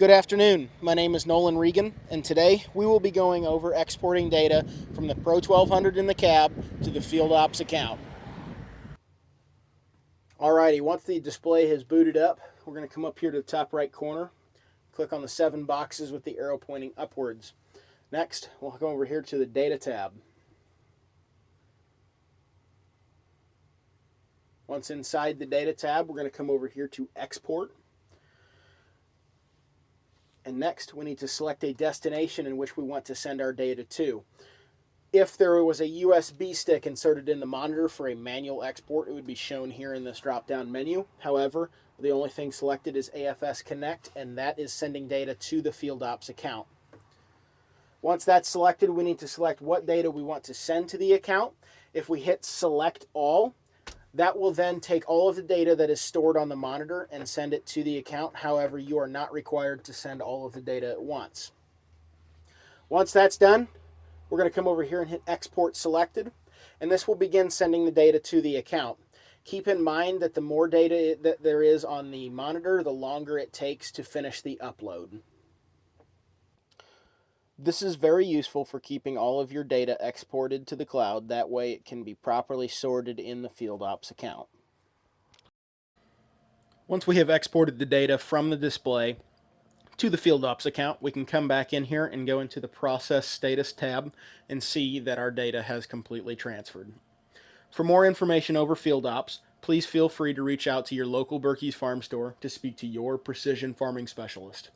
Good afternoon, my name is Nolan Regan, and today we will be going over exporting data from the Pro 1200 in the cab to the Field Ops account. Alrighty, once the display has booted up, we're going to come up here to the top right corner, click on the 7 boxes with the arrow pointing upwards. Next, we'll go over here to the Data tab. Once inside the Data tab, we're going to come over here to Export. And next, we need to select a destination in which we want to send our data to. If there was a USB stick inserted in the monitor for a manual export, it would be shown here in this drop-down menu. However, the only thing selected is AFS Connect, and that is sending data to the Field Ops account. Once that's selected, we need to select what data we want to send to the account. If we hit Select All, that will then take all of the data that is stored on the monitor and send it to the account. However, you are not required to send all of the data at once. Once that's done, we're going to come over here and hit Export Selected, and this will begin sending the data to the account. Keep in mind that the more data that there is on the monitor, the longer it takes to finish the upload. This is very useful for keeping all of your data exported to the cloud. That way it can be properly sorted in the Field Ops account. Once we have exported the data from the display to the Field Ops account, we can come back in here and go into the Process Status tab and see that our data has completely transferred. For more information over Field Ops, please feel free to reach out to your local Birkey's Farm Store to speak to your precision farming specialist.